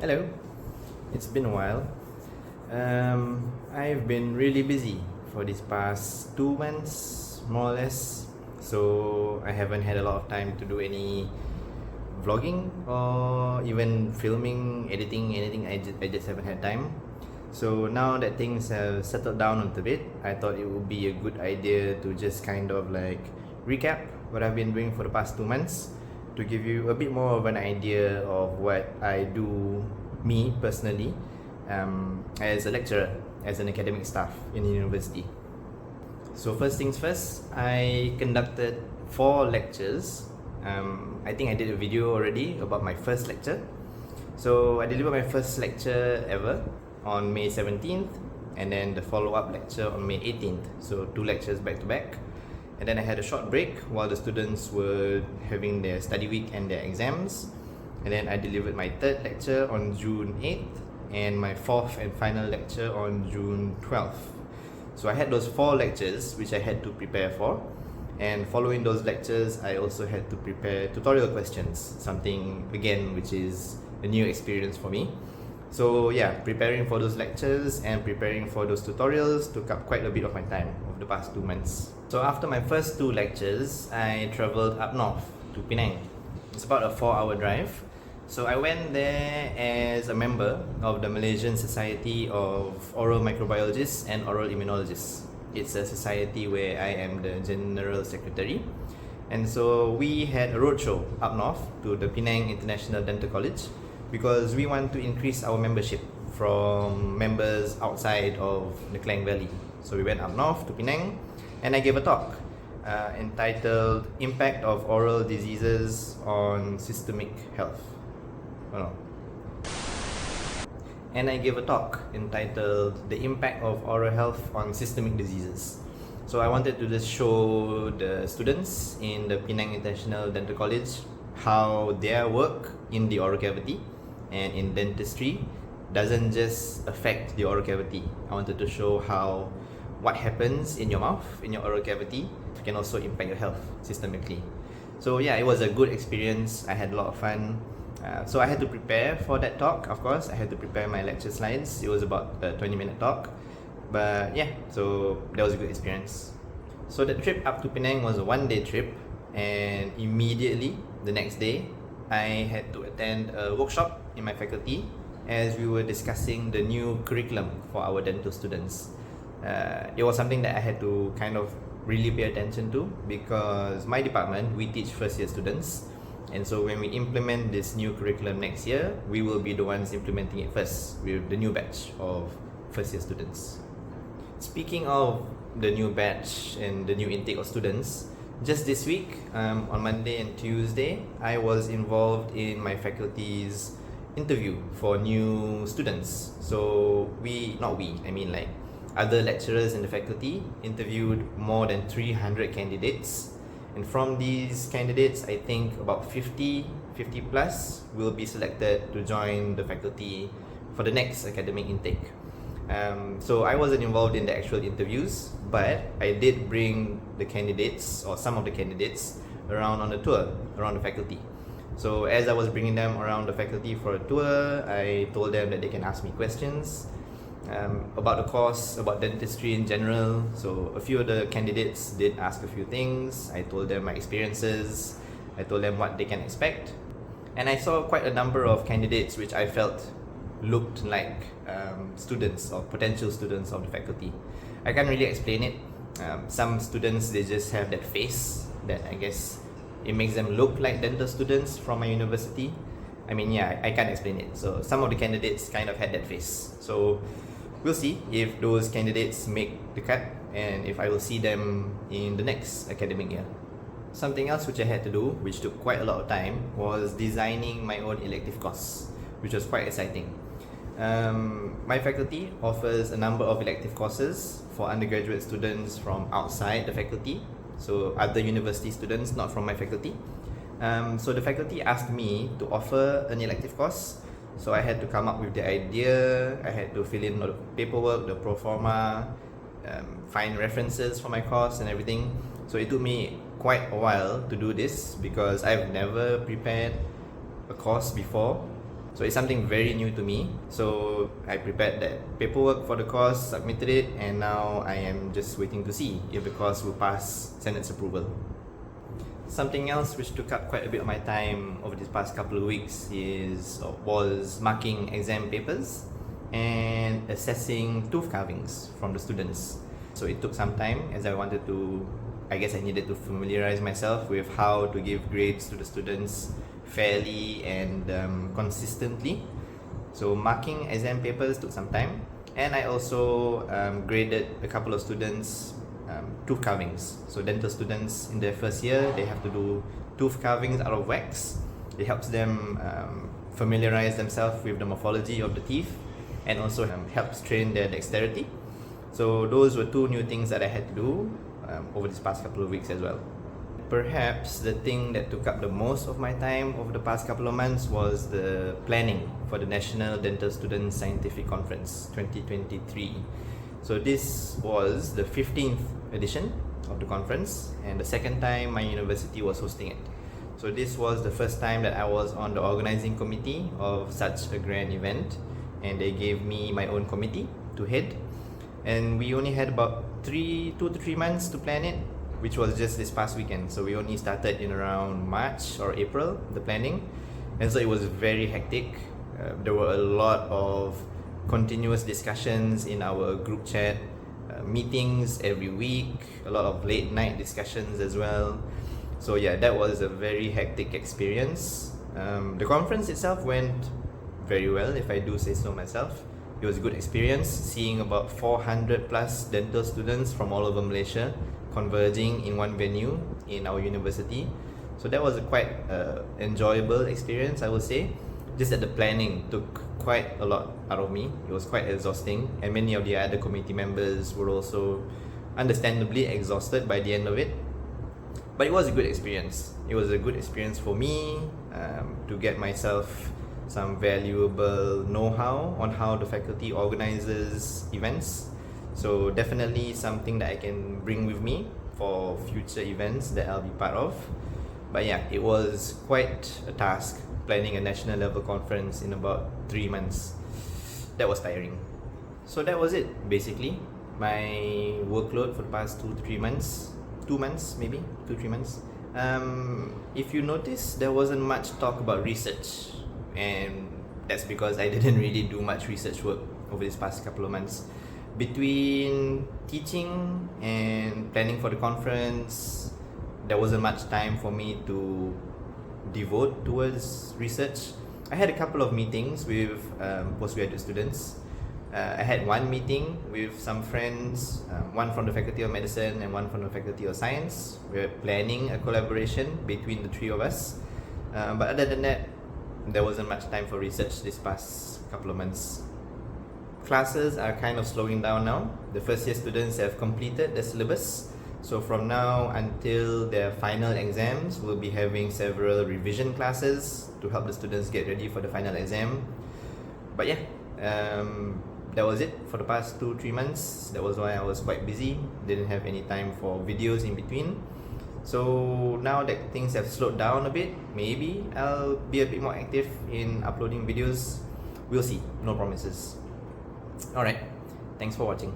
Hello, it's been a while. I've been really busy for these past 2 months, more or less. So I haven't had a lot of time to do any vlogging or even filming, editing, anything. I just haven't had time. So now that things have settled down a little bit, I thought it would be a good idea to just kind of like recap what I've been doing for the past 2 months to give you a bit more of an idea of what I do, me personally, as a lecturer, as an academic staff in the university. So first things first, I conducted 4 lectures. I think I did a video already about my first lecture. So I delivered my first lecture ever on May 17th, and then the follow-up lecture on May 18th. So 2 lectures back to back. And then I had a short break while the students were having their study week and their exams. And then I delivered my 3rd lecture on June 8th and my 4th and final lecture on June 12th. So I had those 4 lectures which I had to prepare for. And following those lectures, I also had to prepare tutorial questions, something again which is a new experience for me. So yeah, preparing for those lectures and preparing for those tutorials took up quite a bit of my time over the past 2 months. So after my first 2 lectures, I travelled up north to Penang. It's about a 4-hour drive. So I went there as a member of the Malaysian Society of Oral Microbiologists and Oral Immunologists. It's a society where I am the General Secretary. And so we had a roadshow up north to the Penang International Dental College because we want to increase our membership from members outside of the Klang Valley. So we went up north to Penang and I gave a talk entitled Impact of Oral Diseases on Systemic Health. And I gave a talk entitled The Impact of Oral Health on Systemic Diseases. So I wanted to just show the students in the Penang International Dental College how their work in the oral cavity and in dentistry doesn't just affect the oral cavity. I wanted to show how what happens in your mouth, in your oral cavity, can also impact your health systemically. So yeah, it was a good experience. I had a lot of fun. So I had to prepare for that talk, of course. I had to prepare my lecture slides. It was about a 20-minute talk. But yeah, so that was a good experience. So the trip up to Penang was a 1-day trip, and immediately the next day, I had to attend a workshop in my faculty as we were discussing the new curriculum for our dental students. It was something that I had to kind of really pay attention to because my department, we teach first-year students. And so when we implement this new curriculum next year, we will be the ones implementing it first with the new batch of first-year students. Speaking of the new batch and the new intake of students, just this week, on Monday and Tuesday, I was involved in my faculty's interview for new students. So other lecturers in the faculty interviewed more than 300 candidates. And from these candidates, I think about 50 plus will be selected to join the faculty for the next academic intake. So I wasn't involved in the actual interviews, but I did bring the candidates or some of the candidates around on a tour around the faculty. So as I was bringing them around the faculty for a tour, I told them that they can ask me questions about the course, about dentistry in general. So a few of the candidates did ask a few things. I told them my experiences. I told them what they can expect. And I saw quite a number of candidates which I felt looked like students or potential students of the faculty. I can't really explain it. Some students, they just have that face that I guess it makes them look like dental students from my university. I mean, yeah, I can't explain it. So some of the candidates kind of had that face. So we'll see if those candidates make the cut and if I will see them in the next academic year. Something else which I had to do, which took quite a lot of time, was designing my own elective course, which was quite exciting. My faculty offers a number of elective courses for undergraduate students from outside the faculty, so other university students not from my faculty. So the faculty asked me to offer an elective course. So I had to come up with the idea, I had to fill in the paperwork, the pro forma, find references for my course and everything. So it took me quite a while to do this because I've never prepared a course before So it's something very new to me. So I prepared that paperwork for the course, submitted it, and now I am just waiting to see if the course will pass Senate's approval. Something else which took up quite a bit of my time over these past couple of weeks was marking exam papers and assessing tooth carvings from the students. So it took some time, as I needed to familiarize myself with how to give grades to the students fairly and consistently. So marking exam papers took some time, and I also graded a couple of students tooth carvings. So dental students in their first year, they have to do tooth carvings out of wax. It helps them familiarize themselves with the morphology of the teeth, and also helps train their dexterity. So those were two new things that I had to do over these past couple of weeks as well. Perhaps the thing that took up the most of my time over the past couple of months was the planning for the National Dental Students Scientific Conference 2023. So this was the 15th edition of the conference, and the second time my university was hosting it. So this was the first time that I was on the organizing committee of such a grand event, and they gave me my own committee to head. And we only had about 2 to 3 months to plan it, which was just this past weekend. So we only started in around March or April, the planning. And so it was very hectic. There were a lot of continuous discussions in our group chat, meetings every week, a lot of late night discussions as well. So yeah, that was a very hectic experience. The conference itself went very well, if I do say so myself. It was a good experience, seeing about 400 plus dental students from all over Malaysia converging in one venue in our university. So that was a quite enjoyable experience, I would say. Just that the planning took quite a lot out of me. It was quite exhausting, and many of the other committee members were also understandably exhausted by the end of it. But it was a good experience. It was a good experience for me to get myself some valuable know-how on how the faculty organizes events. So definitely something that I can bring with me for future events that I'll be part of. But yeah, it was quite a task planning a national level conference in about 3 months. That was tiring. So that was it basically. My workload for the past 2 to 3 months. 2 months maybe, 2-3 months. If you notice, there wasn't much talk about research, and that's because I didn't really do much research work over these past couple of months. Between teaching and planning for the conference, there wasn't much time for me to devote towards research. I had a couple of meetings with postgraduate students. I had one meeting with some friends, one from the Faculty of Medicine and one from the Faculty of Science. We were planning a collaboration between the three of us. But other than that, there wasn't much time for research this past couple of months. Classes are kind of slowing down now. The first year students have completed the syllabus. So from now until their final exams, we'll be having several revision classes to help the students get ready for the final exam. But yeah, that was it for the past 2-3 months. That was why I was quite busy. Didn't have any time for videos in between. So now that things have slowed down a bit, maybe I'll be a bit more active in uploading videos. We'll see, no promises. Alright, thanks for watching.